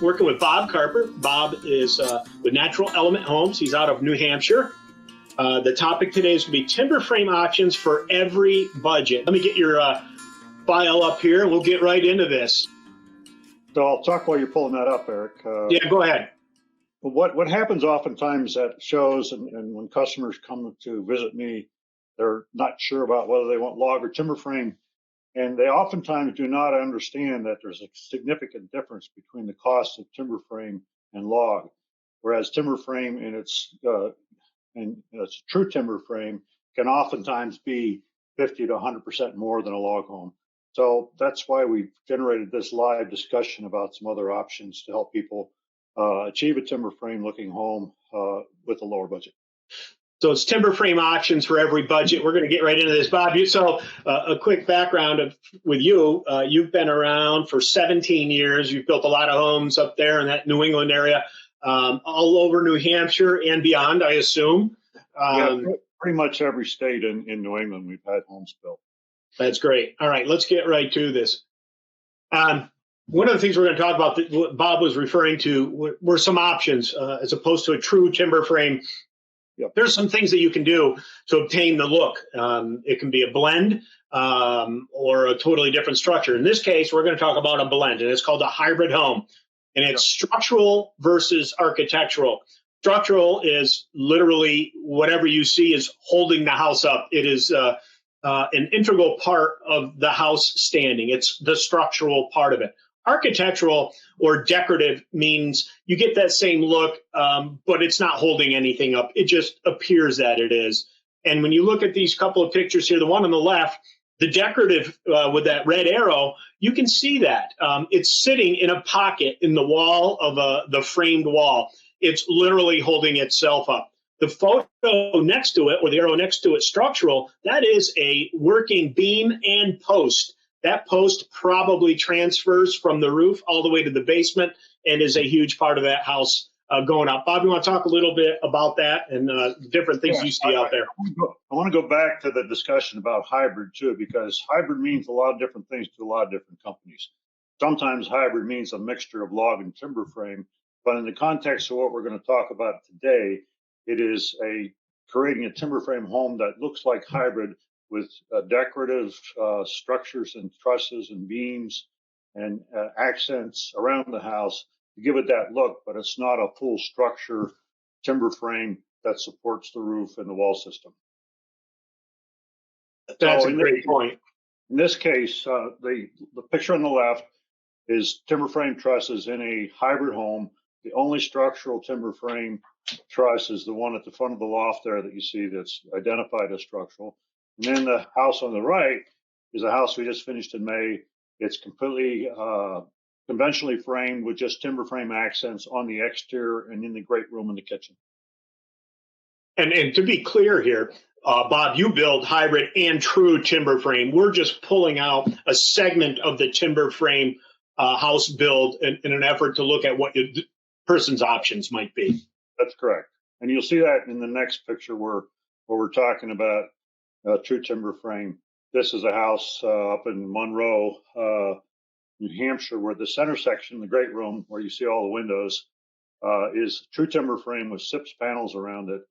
working with Bob Carper. Bob is with Natural Element Homes. He's out of New Hampshire. The topic today is going to be timber frame options for every budget. Let me get your file up here, and we'll get right into this. So I'll talk while you're pulling that up, Eric. Yeah, go ahead. What happens oftentimes at shows and when customers come to visit me, they're not sure about whether they want log or timber frame. And they oftentimes do not understand that there's a significant difference between the cost of timber frame and log. Whereas timber frame in its true timber frame can oftentimes be 50 to 100% more than a log home. So that's why we've generated this live discussion about some other options to help people achieve a timber frame looking home with a lower budget. So it's timber frame options for every budget. We're going to get right into this, Bob. So a quick background with you. You've been around for 17 years. You've built a lot of homes up there in that New England area, all over New Hampshire and beyond, I assume. Yeah, pretty much every state in New England we've had homes built. That's great. All right, let's get right to this. One of the things we're going to talk about that what Bob was referring to were some options as opposed to a true timber frame. Yep. There's some things that you can do to obtain the look. It can be a blend or a totally different structure. In this case, we're going to talk about a blend, and it's called a hybrid home. And it's structural versus architectural. Structural is literally whatever you see is holding the house up. It is an integral part of the house standing. It's the structural part of it. Architectural or decorative means you get that same look, but it's not holding anything up. It just appears that it is. And when you look at these couple of pictures here, the one on the left, the decorative with that red arrow, you can see that. It's sitting in a pocket in the wall of the framed wall. It's literally holding itself up. The photo next to it, or the arrow next to it, structural, that is a working beam and post. That post probably transfers from the roof all the way to the basement and is a huge part of that house going up. Bob, you want to talk a little bit about that and different things you see out there? I want to go back to the discussion about hybrid too, because hybrid means a lot of different things to a lot of different companies. Sometimes hybrid means a mixture of log and timber frame, but in the context of what we're going to talk about today, it is creating a timber frame home that looks like hybrid with decorative structures and trusses and beams and accents around the house to give it that look, but it's not a full structure timber frame that supports the roof and the wall system. That's a great point. In this case, the picture on the left is timber frame trusses in a hybrid home. The only structural timber frame truss is the one at the front of the loft there that you see that's identified as structural. And then the house on the right is a house we just finished in May. It's completely conventionally framed with just timber frame accents on the exterior and in the great room in the kitchen. And to be clear here, Bob, you build hybrid and true timber frame. We're just pulling out a segment of the timber frame house build in an effort to look at what the person's options might be. That's correct. And you'll see that in the next picture where we're talking about true timber frame. This is a house up in Monroe, New Hampshire, where the center section, the great room, where you see all the windows, is true timber frame with SIPS panels around it.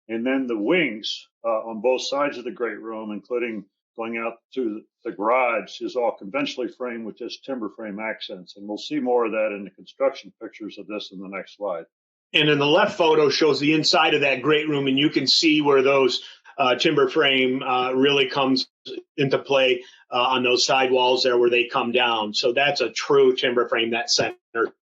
And then the wings on both sides of the great room, including going out to the garage, is all conventionally framed with just timber frame accents. And we'll see more of that in the construction pictures of this in the next slide. And in the left photo shows the inside of that great room, and you can see where those timber frame really comes into play on those side walls there where they come down. So that's a true timber frame, that center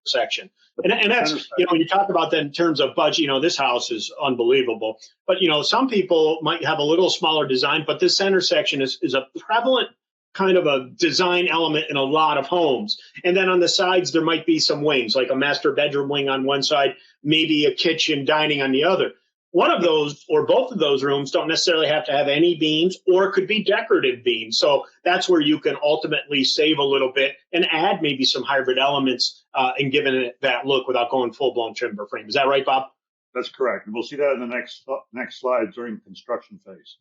section. And that's, when you talk about that in terms of budget, this house is unbelievable. But, some people might have a little smaller design, but this center section is a prevalent kind of a design element in a lot of homes. And then on the sides, there might be some wings, like a master bedroom wing on one side, maybe a kitchen dining on the other. One of those or both of those rooms don't necessarily have to have any beams, or it could be decorative beams. So that's where you can ultimately save a little bit and add maybe some hybrid elements and giving it that look without going full-blown timber frame. Is that right, Bob? That's correct. And we'll see that in the next slide during the construction phase.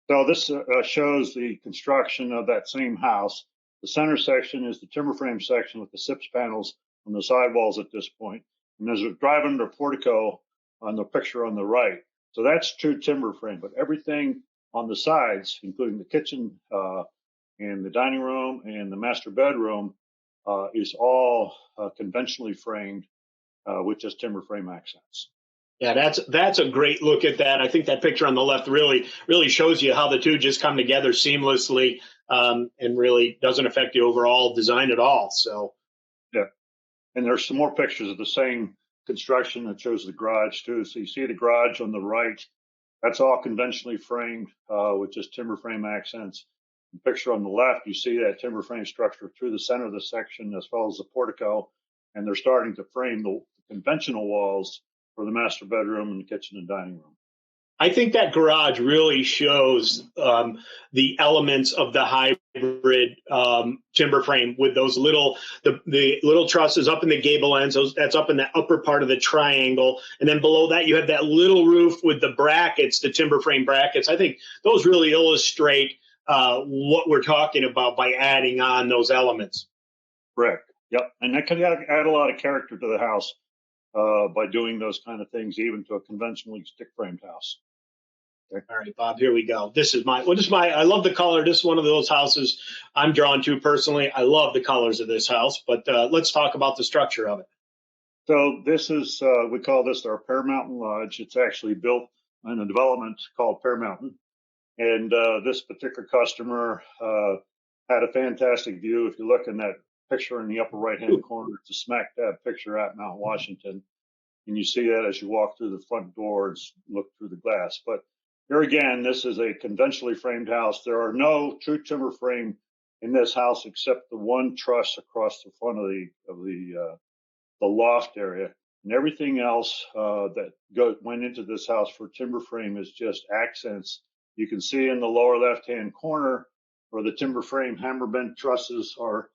So this shows the construction of that same house. The center section is the timber frame section with the SIPS panels on the sidewalls at this point. And there's a drive under portico on the picture on the right. So that's true timber frame, but everything on the sides, including the kitchen and the dining room and the master bedroom, is all conventionally framed with just timber frame accents. Yeah, that's a great look at that. I think that picture on the left really shows you how the two just come together seamlessly, and really doesn't affect the overall design at all. So yeah, and there's some more pictures of the same construction that shows the garage too. So you see the garage on the right. That's all conventionally framed with just timber frame accents. The picture on the left, you see that timber frame structure through the center of the section as well as the portico, and they're starting to frame the conventional walls for the master bedroom and the kitchen and dining room. I think that garage really shows the elements of the hybrid timber frame with those the little trusses up in the gable ends. That's up in the upper part of the triangle, and then below that you have that little roof with the brackets, the timber frame brackets. I think those really illustrate what we're talking about by adding on those elements. Correct. Yep, and that can add a lot of character to the house by doing those kind of things, even to a conventionally stick framed house. All right, Bob, here we go. I love the color. This is one of those houses I'm drawn to personally. I love the colors of this house, but let's talk about the structure of it. So this is, we call this our Pear Mountain Lodge. It's actually built in a development called Pear Mountain. And this particular customer had a fantastic view. If you look in that picture in the upper right-hand corner, it's a smack dab picture at Mount Washington. And you see that as you walk through the front doors, look through the glass. But here again, this is a conventionally framed house. There are no true timber frame in this house except the one truss across the front of the loft area, and everything else that went into this house for timber frame is just accents. You can see in the lower left-hand corner where the timber frame hammer bent trusses are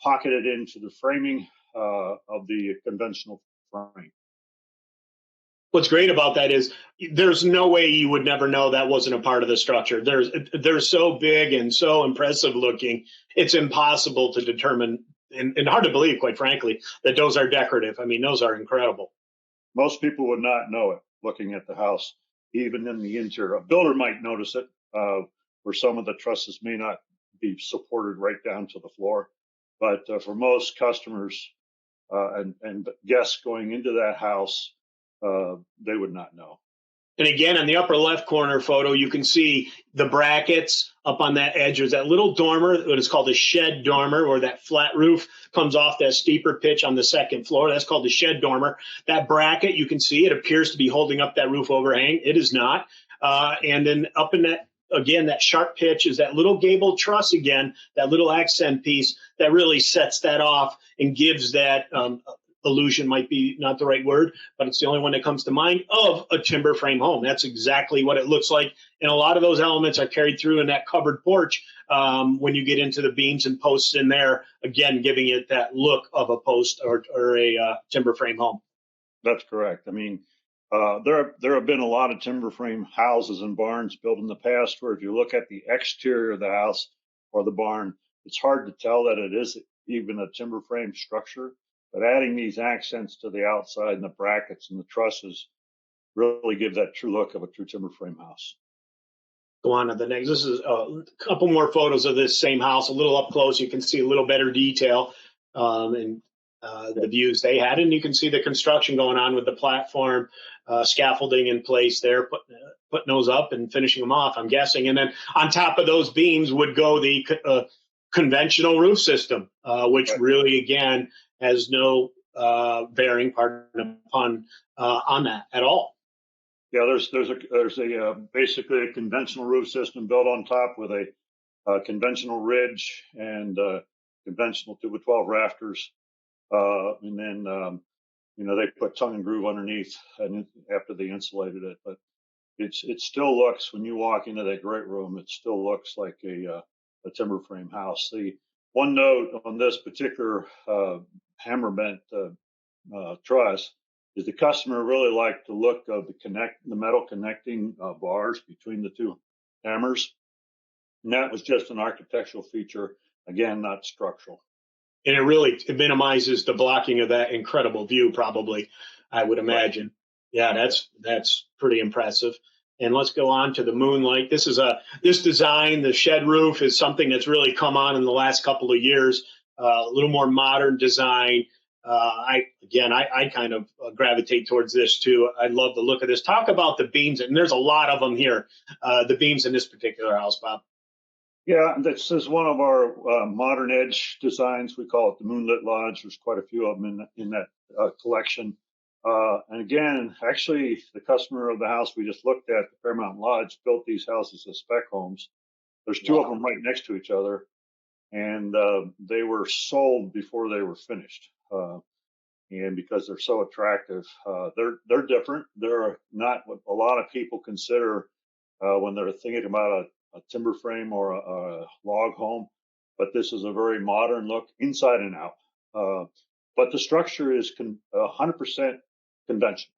pocketed into the framing of the conventional frame. What's great about that is there's no way you would never know that wasn't a part of the structure. They're so big and so impressive looking. It's impossible to determine, and hard to believe, quite frankly, that those are decorative. I mean, those are incredible. Most people would not know it looking at the house, even in the interior. A builder might notice it, where some of the trusses may not be supported right down to the floor. But for most customers and guests going into that house, they would not know. And again, on the upper left corner photo, you can see the brackets up on that edge. There's that little dormer, what is called a shed dormer, where that flat roof comes off that steeper pitch on the second floor. That's called the shed dormer. That bracket, you can see, it appears to be holding up that roof overhang. It is not. And then up in that, again, that sharp pitch is that little gable truss again, that little accent piece that really sets that off and gives that illusion, might be not the right word, but it's the only one that comes to mind, of a timber frame home. That's exactly what it looks like. And a lot of those elements are carried through in that covered porch when you get into the beams and posts in there, again, giving it that look of a post or a timber frame home. That's correct. I mean, there have been a lot of timber frame houses and barns built in the past where if you look at the exterior of the house or the barn, it's hard to tell that it is even a timber frame structure. But adding these accents to the outside and the brackets and the trusses really give that true look of a true timber frame house. Go on to the next. This is a couple more photos of this same house, a little up close. You can see a little better detail and the views they had. And you can see the construction going on with the platform, scaffolding in place there, putting those up and finishing them off, I'm guessing. And then on top of those beams would go the conventional roof system, which really, again, has no bearing, pardon the pun, on that at all. Yeah, there's a basically a conventional roof system built on top with a conventional ridge and conventional 2x12 rafters, and then they put tongue and groove underneath and after they insulated it. But it still looks, when you walk into that great room, it still looks like a timber frame house. The one note on this particular hammer bent truss is the customer really liked the look of the metal connecting bars between the two hammers, and that was just an architectural feature, again, not structural. And it minimizes the blocking of that incredible view, probably, I would imagine. Yeah, that's pretty impressive. And let's go on to the moonlight. This design, the shed roof, is something that's really come on in the last couple of years. A little more modern design. I kind of gravitate towards this too. I love the look of this. Talk about the beams, and there's a lot of them here. The beams in this particular house, Bob. Yeah, this is one of our modern edge designs. We call it the Moonlit Lodge. There's quite a few of them in that collection. And again, actually, the customer of the house we just looked at, the Fairmount Lodge, built these houses as spec homes. There's two of them right next to each other, and they were sold before they were finished. And because they're so attractive, they're different. They're not what a lot of people consider when they're thinking about a timber frame or a log home, but this is a very modern look inside and out. But the structure is 100% conventional,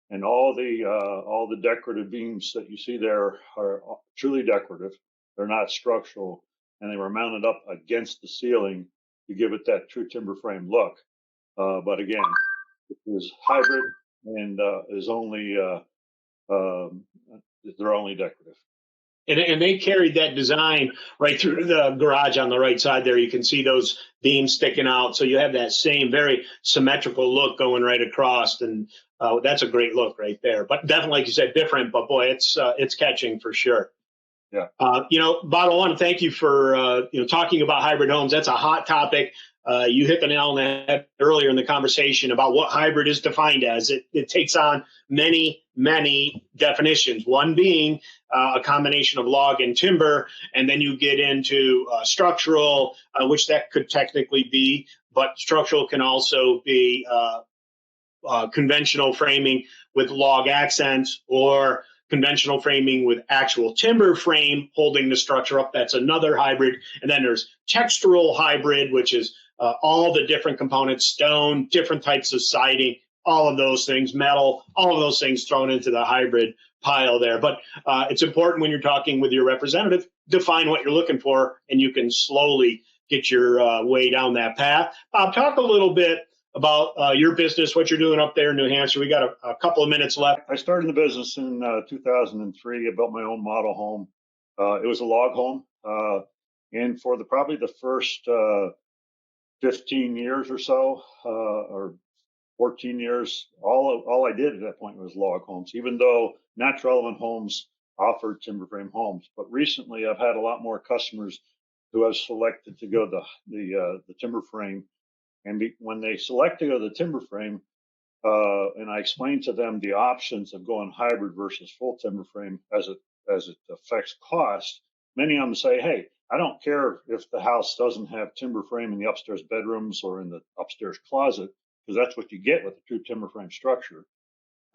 and all the decorative beams that you see there are truly decorative. They're not structural, and they were mounted up against the ceiling to give it that true timber frame look. But again, it is hybrid and is only they're only decorative. And they carried that design right through the garage on the right side there. You can see those beams sticking out. So you have that same very symmetrical look going right across. And that's a great look right there. But definitely, like you said, different. But boy, it's catching for sure. Yeah. Bob, I want to thank you for talking about hybrid homes. That's a hot topic. You hit the nail on the head earlier in the conversation about what hybrid is defined as. It takes on many, many definitions, one being a combination of log and timber, and then you get into structural, which that could technically be, but structural can also be conventional framing with log accents, or conventional framing with actual timber frame holding the structure up. That's another hybrid. And then there's textural hybrid, which is all the different components, stone, different types of siding, all of those things, metal, all of those things thrown into the hybrid pile there. But it's important when you're talking with your representative, define what you're looking for, and you can slowly get your way down that path. Bob, talk a little bit about your business, what you're doing up there in New Hampshire. We got a couple of minutes left. I started the business in 2003. I built my own model home. It was a log home. And for probably the first 15 years or so, or 14 years, all I did at that point was log homes, even though Natural Element Homes offered timber frame homes. But recently I've had a lot more customers who have selected to go the timber frame. And when they select to go the timber frame, and I explain to them the options of going hybrid versus full timber frame as it affects cost, many of them say, "Hey, I don't care if the house doesn't have timber frame in the upstairs bedrooms or in the upstairs closet, because that's what you get with a true timber frame structure.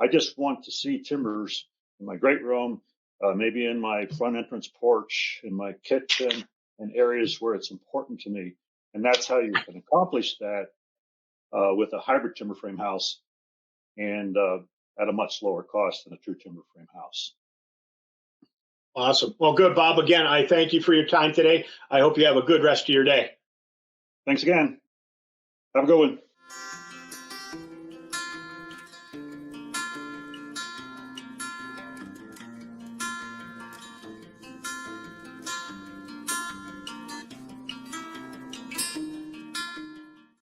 I just want to see timbers in my great room, maybe in my front entrance porch, in my kitchen, and areas where it's important to me." And that's how you can accomplish that with a hybrid timber frame house, and at a much lower cost than a true timber frame house. Awesome. Well, good, Bob. Again, I thank you for your time today. I hope you have a good rest of your day. Thanks again. Have a good one.